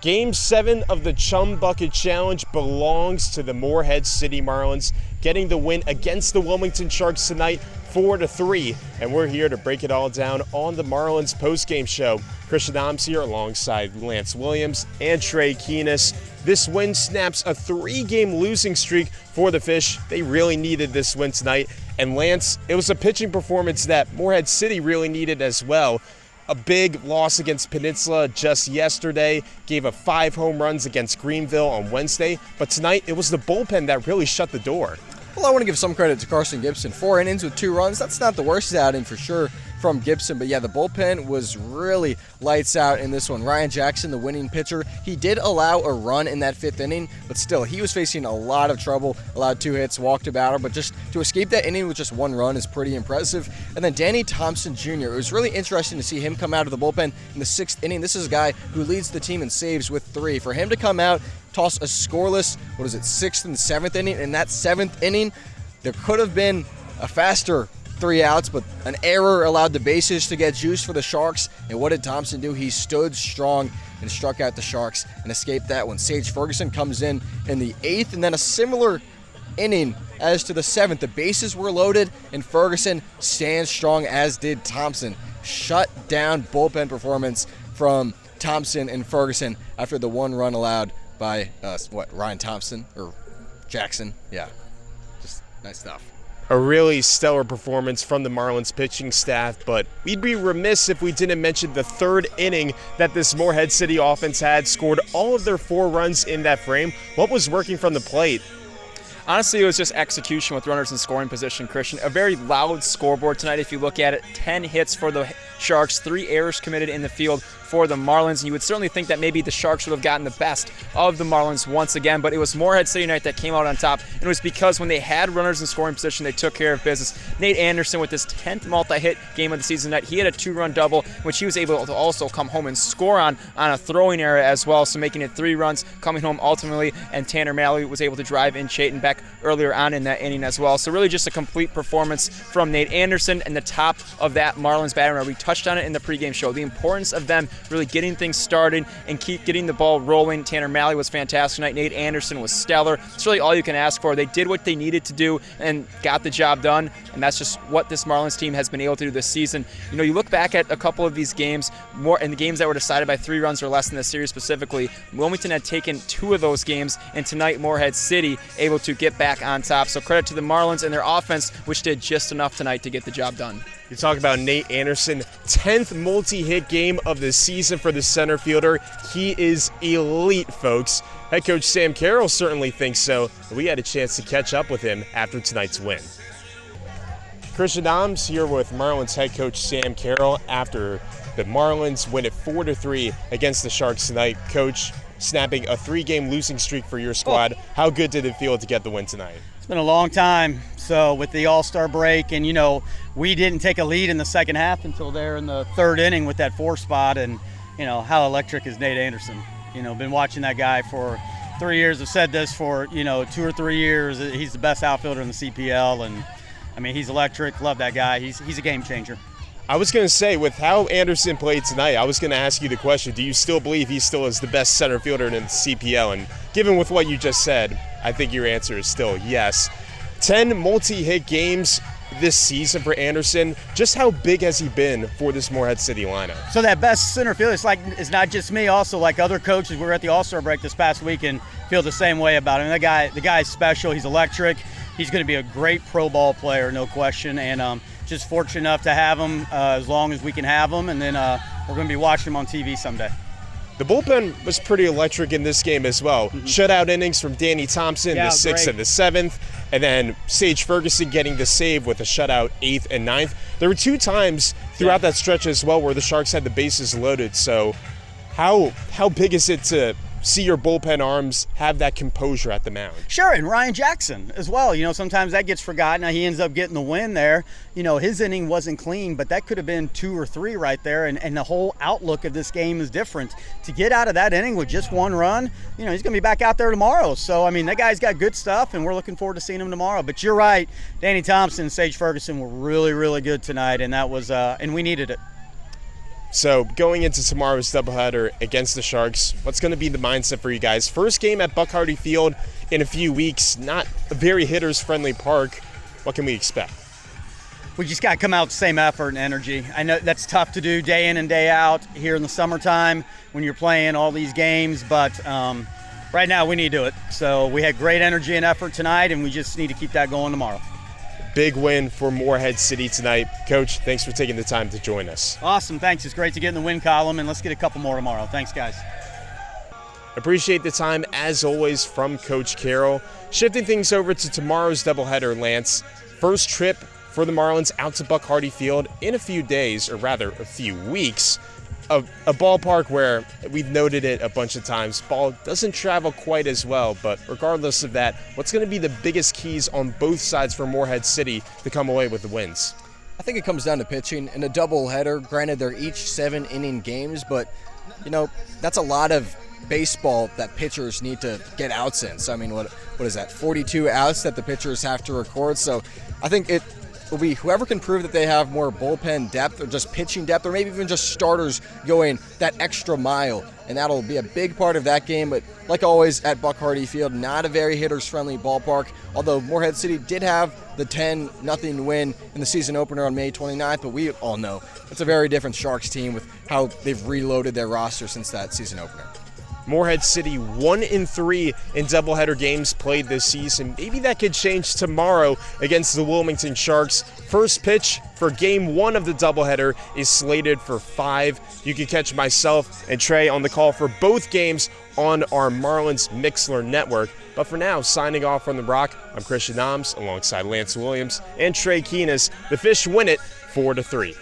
Game 7 of the Chum Bucket Challenge belongs to the Morehead City Marlins, getting the win against the Wilmington Sharks tonight, 4-3. And we're here to break it all down on the Marlins postgame show. Christian Adams here alongside Lance Williams and Trey Keenis. This win snaps a 3-game losing streak for the Fish. They really needed this win tonight. And Lance, it was a pitching performance that Morehead City really needed as well. A big loss against Peninsula just yesterday, gave up 5 home runs against Greenville on Wednesday, but tonight it was the bullpen that really shut the door. Well, I want to give some credit to Carson Gibson. 4 innings with 2 runs. That's not the worst outing for sure from Gibson, but yeah, the bullpen was really lights out in this one. Ryan Jackson, the winning pitcher, he did allow a run in that 5th inning, but still, he was facing a lot of trouble, allowed 2 hits, walked a batter, but just to escape that inning with just 1 run is pretty impressive. And then Danny Thompson Jr., it was really interesting to see him come out of the bullpen in the 6th inning. This is a guy who leads the team in saves with 3. For him to come out, toss a scoreless, 6th and 7th inning, in that 7th inning, there could have been a faster 3 outs, but an error allowed the bases to get juice for the Sharks. And what did Thompson do? He stood strong and struck out the Sharks and escaped that one. Sage Ferguson comes in the 8th, and then a similar inning as to the 7th. The bases were loaded, and Ferguson stands strong, as did Thompson. Shut down bullpen performance from Thompson and Ferguson after the 1 run allowed by Ryan Thompson or Jackson. Yeah, just nice stuff. A really stellar performance from the Marlins pitching staff, but we'd be remiss if we didn't mention the 3rd inning that this Morehead City offense had, scored all of their 4 runs in that frame. What was working from the plate? Honestly, it was just execution with runners in scoring position, Christian. A very loud scoreboard tonight if you look at it. 10 hits for the Sharks, 3 errors committed in the field for the Marlins. And you would certainly think that maybe the Sharks would have gotten the best of the Marlins once again, but it was Morehead City tonight that came out on top. And it was because when they had runners in scoring position, they took care of business. Nate Anderson with his 10th multi-hit game of the season tonight. He had a 2-run double, which he was able to also come home and score on a throwing error as well, so making it 3 runs, coming home ultimately. And Tanner Malley was able to drive in Chayton back earlier on in that inning as well. So really just a complete performance from Nate Anderson and the top of that Marlins batting line. We touched on it in the pregame show. The importance of them really getting things started and keep getting the ball rolling. Tanner Malley was fantastic tonight. Nate Anderson was stellar. It's really all you can ask for. They did what they needed to do and got the job done, and that's just what this Marlins team has been able to do this season. You know, you look back at a couple of these games, more in the games that were decided by 3 runs or less in the series specifically, Wilmington had taken 2 of those games, and tonight Morehead City able to get back on top. So credit to the Marlins and their offense, which did just enough tonight to get the job done. You talk about Nate Anderson, 10th multi-hit game of the season for the center fielder. He is elite, folks. Head coach Sam Carroll certainly thinks so. We had a chance to catch up with him after tonight's win. Christian Adams here with Marlins head coach Sam Carroll after the Marlins win it 4-3 against the Sharks tonight. Coach, snapping a 3-game losing streak for your squad. How good did it feel to get the win tonight? It's been a long time. So with the All-Star break, and we didn't take a lead in the second half until there in the 3rd inning with that 4 spot, and how electric is Nate Anderson. Been watching that guy for 3 years. I've said this for 2 or 3 years. He's the best outfielder in the CPL, and I mean, he's electric. Love that guy. He's a game changer. I was going to say, with how Anderson played tonight, I was going to ask you the question, do you still believe he still is the best center fielder in the CPL? And given with what you just said, I think your answer is still yes. 10 multi-hit games this season for Anderson. Just how big has he been for this Morehead City lineup? So that best center fielder, it's not just me. Also, like other coaches, we were at the All-Star break this past week and feel the same way about him. The guy's special. He's electric. He's going to be a great pro ball player, no question. And just fortunate enough to have him as long as we can have him. And then we're going to be watching him on TV someday. The bullpen was pretty electric in this game as well. Mm-hmm. Shutout innings from Danny Thompson, the 6th and the 7th, and then Sage Ferguson getting the save with a shutout 8th and 9th. There were 2 times throughout that stretch as well where the Sharks had the bases loaded. So how big is it to see your bullpen arms have that composure at the mound? Sure, and Ryan Jackson as well. Sometimes that gets forgotten. Now he ends up getting the win there. His inning wasn't clean, but that could have been 2 or 3 right there, and the whole outlook of this game is different. To get out of that inning with just 1 run, he's going to be back out there tomorrow. So, I mean, that guy's got good stuff, and we're looking forward to seeing him tomorrow. But you're right, Danny Thompson and Sage Ferguson were really, really good tonight, and that was and we needed it. So going into tomorrow's doubleheader against the Sharks, what's going to be the mindset for you guys? First game at Buck Hardy Field in a few weeks, not a very hitters-friendly park. What can we expect? We just got to come out with the same effort and energy. I know that's tough to do day in and day out here in the summertime when you're playing all these games, but right now we need to do it. So we had great energy and effort tonight, and we just need to keep that going tomorrow. Big win for Morehead City tonight. Coach, thanks for taking the time to join us. Awesome, thanks. It's great to get in the win column, and let's get a couple more tomorrow. Thanks, guys. Appreciate the time, as always, from Coach Carroll. Shifting things over to tomorrow's doubleheader, Lance. First trip for the Marlins out to Buck Hardy Field in a few days, or rather a few weeks. A ballpark where we've noted it a bunch of times, ball doesn't travel quite as well, but regardless of that, what's going to be the biggest keys on both sides for Morehead City to come away with the wins? I think it comes down to pitching. In a doubleheader, granted they're each 7-inning games, but that's a lot of baseball that pitchers need to get outs in. So I mean, what is that? 42 outs that the pitchers have to record. So I think it will be whoever can prove that they have more bullpen depth or just pitching depth, or maybe even just starters going that extra mile, and that'll be a big part of that game. But like always at Buck Hardy Field, not a very hitters-friendly ballpark, although Morehead City did have the 10-0 win in the season opener on May 29th, but we all know it's a very different Sharks team with how they've reloaded their roster since that season opener. Morehead City 1-3 in doubleheader games played this season. Maybe that could change tomorrow against the Wilmington Sharks. First pitch for game 1 of the doubleheader is slated for 5. You can catch myself and Trey on the call for both games on our Marlins Mixler network. But for now, signing off from the Rock, I'm Christian Noms alongside Lance Williams and Trey Keenis. The Fish win it 4-3.